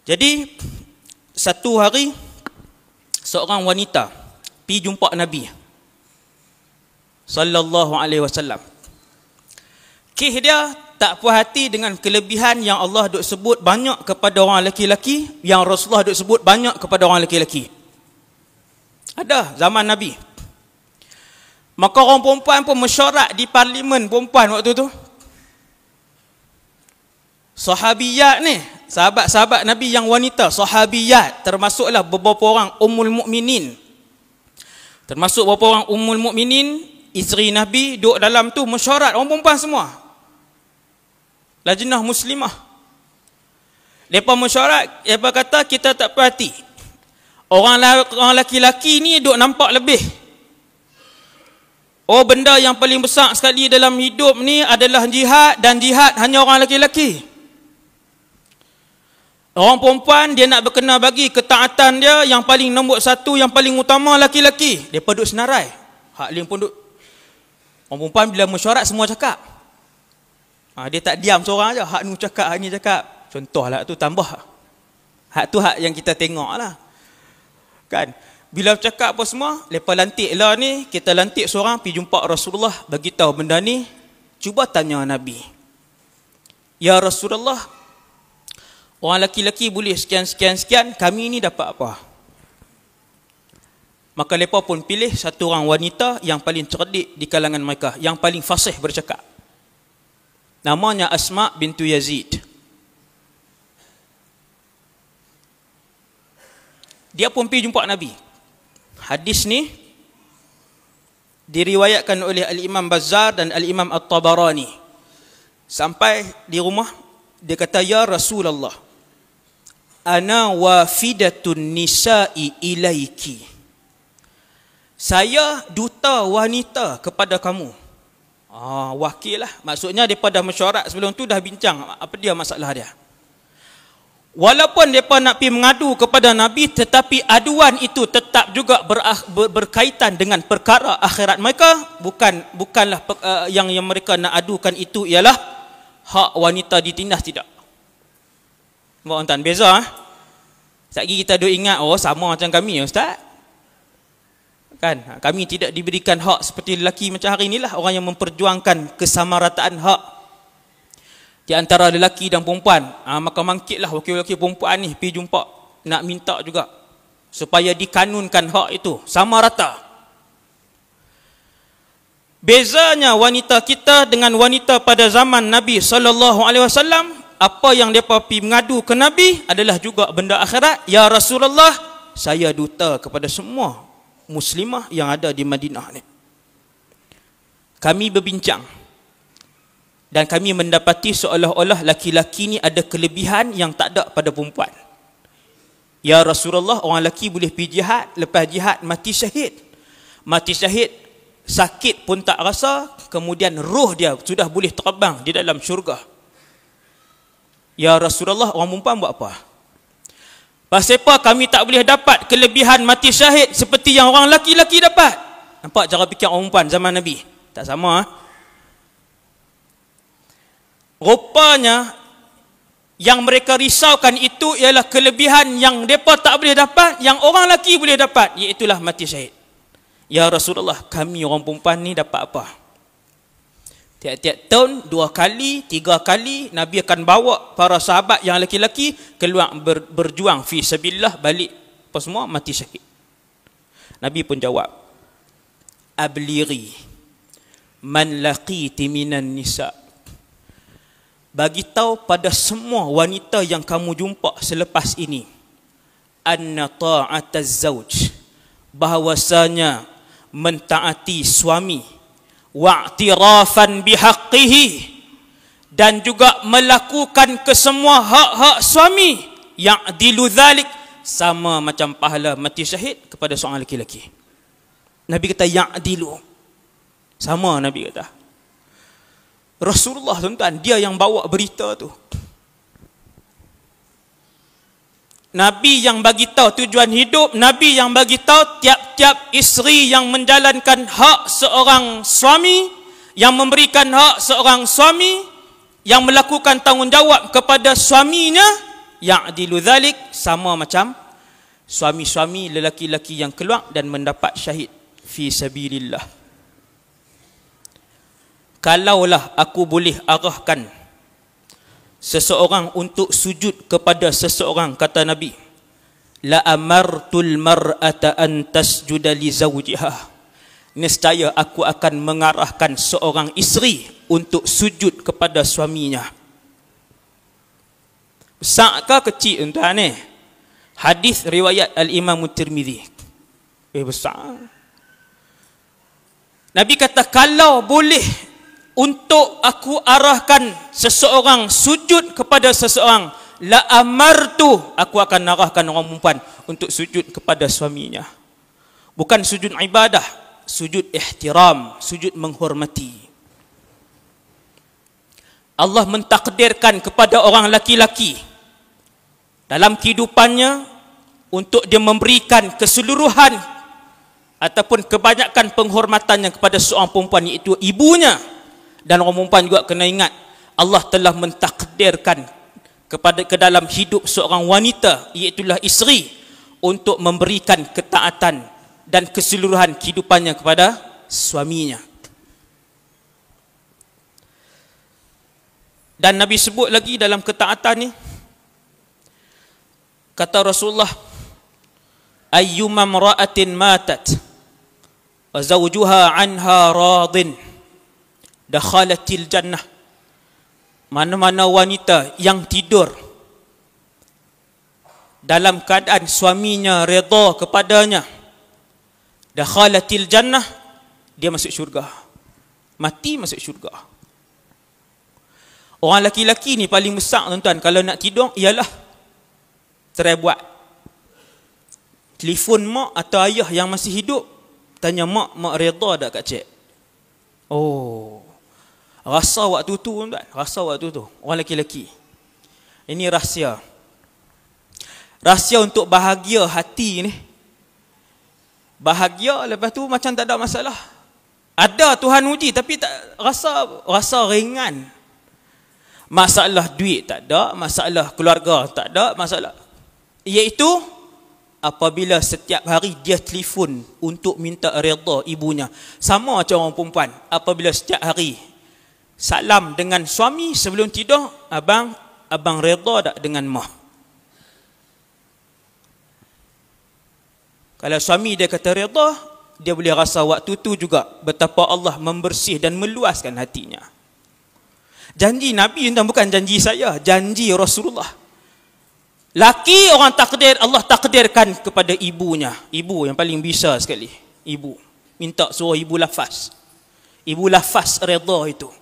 Jadi satu hari seorang wanita pergi jumpa Nabi sallallahu alaihi wasallam. Kisah dia tak puas hati dengan kelebihan yang Allah duk sebut banyak kepada orang lelaki-lelaki, yang Rasulullah duk sebut banyak kepada orang lelaki-lelaki. Ada zaman Nabi. Maka orang perempuan pun mesyuarat di parlimen perempuan waktu tu. Sahabiyat ni, sahabat-sahabat Nabi yang wanita, sahabiyat, termasuklah beberapa orang ummul mukminin. Termasuk beberapa orang ummul mukminin, isteri Nabi duduk dalam tu mesyuarat, orang perempuan semua. Lajnah muslimah. Depa mesyuarat, depa kata kita tak perhati. Orang lelaki-lelaki ni duk nampak lebih. Oh, benda yang paling besar sekali dalam hidup ni adalah jihad, dan jihad hanya orang lelaki-lelaki. Orang perempuan dia nak berkena bagi ketaatan dia yang paling nombor satu, yang paling utama lelaki-lelaki. Depa duk senarai. Hak lain pun duk. Orang perempuan bila mesyuarat semua cakap. Dia tak diam seorang aja. Hak ni cakap, hak ni cakap. Contohlah tu tambah. Hak tu hak yang kita tengoklah. Kan? Bila cakap apa semua, lepas lantik lah ni, kita lantik seorang pergi jumpa Rasulullah, bagi tahu benda ni, cuba tanya Nabi. Ya Rasulullah, orang lelaki-lelaki boleh sekian, kami ni dapat apa? Maka mereka pun pilih satu orang wanita yang paling cerdik di kalangan mereka, yang paling fasih bercakap. Namanya Asma bintu Yazid. Dia pun pergi jumpa Nabi. Hadis ni diriwayatkan oleh Al-Imam Bazzar dan Al-Imam At-Tabarani. Sampai di rumah, dia kata, Ya Rasulullah, ana wafidatun nisa'i ilaiki. Saya duta wanita kepada kamu. Wakil lah. Maksudnya daripada mesyuarat sebelum tu dah bincang apa dia masalah dia. Walaupun mereka nak pergi mengadu kepada Nabi, tetapi aduan itu tetap juga berkaitan dengan perkara akhirat mereka. Bukanlah yang mereka nak adukan itu ialah hak wanita ditindas, tidak. Bukan tuan, beza. Sekali kita duk ingat, sama macam kami Ustaz. Kan? Kami tidak diberikan hak seperti lelaki macam hari inilah, orang yang memperjuangkan kesamarataan hak di antara lelaki dan perempuan. Maka mangkitlah wakil-wakil perempuan ni pergi jumpa, nak minta juga supaya dikanunkan hak itu sama rata. Bezanya wanita kita dengan wanita pada zaman Nabi SAW, apa yang mereka pergi mengadu ke Nabi adalah juga benda akhirat. Ya Rasulullah, saya duta kepada semua muslimah yang ada di Madinah ni. Kami berbincang dan kami mendapati seolah-olah laki-laki ni ada kelebihan yang tak ada pada perempuan. Ya Rasulullah, orang lelaki boleh pergi jihad, lepas jihad mati syahid. Mati syahid, sakit pun tak rasa, kemudian roh dia sudah boleh terbang di dalam syurga. Ya Rasulullah, orang perempuan buat apa? Pasal apa kami tak boleh dapat kelebihan mati syahid seperti yang orang lelaki-lelaki dapat? Nampak cara fikir orang perempuan zaman Nabi? Tak sama. Rupanya yang mereka risaukan itu ialah kelebihan yang mereka tak boleh dapat, yang orang lelaki boleh dapat, iaitulah mati syahid. Ya Rasulullah, kami orang perempuan ni dapat apa? Tiap-tiap tahun 2 kali, 3 kali Nabi akan bawa para sahabat yang lelaki-lelaki keluar berjuang fi sabilillah, balik apa semua mati syahid. Nabi pun jawab, Abliri man laqiti minan nisa'. Bagi tahu pada semua wanita yang kamu jumpa selepas ini, anna ta'ataz zauj, bahwasanya mentaati suami, wa'tirafan bihaqqihi, dan juga melakukan kesemua hak-hak suami, ya'dilu dzalik, sama macam pahala mati syahid kepada seorang lelaki. Nabi kata ya'dilu, sama. Nabi kata Rasulullah, tuan-tuan, dia yang bawa berita tu. Nabi yang bagi tahu tujuan hidup, Nabi yang bagi tahu tiap-tiap isteri yang menjalankan hak seorang suami, yang memberikan hak seorang suami, yang melakukan tanggungjawab kepada suaminya, ya'dilu dhalik, sama macam suami-suami lelaki-lelaki yang keluar dan mendapat syahid fi sabilillah. Kalaulah aku boleh arahkan seseorang untuk sujud kepada seseorang, kata Nabi, la amartul mar'ata an tasjuda li zawjiha, nescaya aku akan mengarahkan seorang isteri untuk sujud kepada suaminya. Besar ke kecil tuan ni? Hadis riwayat Al-Imam Tirmizi. Besar. Nabi kata, kalau boleh untuk aku arahkan seseorang sujud kepada seseorang, la amartu, aku akan arahkan orang perempuan untuk sujud kepada suaminya. Bukan sujud ibadah, sujud ihtiram, sujud menghormati. Allah mentakdirkan kepada orang laki-laki dalam kehidupannya untuk dia memberikan keseluruhan ataupun kebanyakan penghormatannya kepada seorang perempuan, iaitu ibunya. Dan orang perempuan juga kena ingat, Allah telah mentakdirkan ke dalam hidup seorang wanita, iaitulah isteri, untuk memberikan ketaatan dan keseluruhan kehidupannya kepada suaminya. Dan Nabi sebut lagi dalam ketaatan ni, kata Rasulullah, ayyuma imra'atin matat wa zawjuha anha radin dakhalatil jannah, mana-mana wanita yang tidur dalam keadaan suaminya redha kepadanya, dakhalatil jannah, dia masuk syurga. Mati masuk syurga. Orang laki-laki ni paling besar tuan-tuan kalau nak tidur ialah try buat telefon mak atau ayah yang masih hidup, tanya mak redha tak kat cik? Oh, rasa waktu tu tuan-tuan, rasa waktu tu orang laki-laki. Ini rahsia. Rahsia untuk bahagia hati ni. Bahagia, lepas tu macam tak ada masalah. Ada Tuhan uji tapi tak rasa ringan. Masalah duit tak ada, masalah keluarga tak ada, masalah iaitu apabila setiap hari dia telefon untuk minta redha ibunya. Sama macam orang perempuan, apabila setiap hari salam dengan suami sebelum tidur, abang redha tak dengan mak? Kalau suami dia kata redha, dia boleh rasa waktu tu juga betapa Allah membersih dan meluaskan hatinya. Janji Nabi bukan janji saya, janji Rasulullah. Laki orang takdir, Allah takdirkan kepada ibunya. Ibu yang paling bisa sekali. Ibu. Minta suruh ibu lafaz. Ibu lafaz redha itu.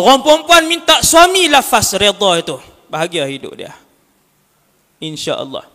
Orang perempuan minta suami lafaz redha itu. Bahagia hidup dia. InsyaAllah.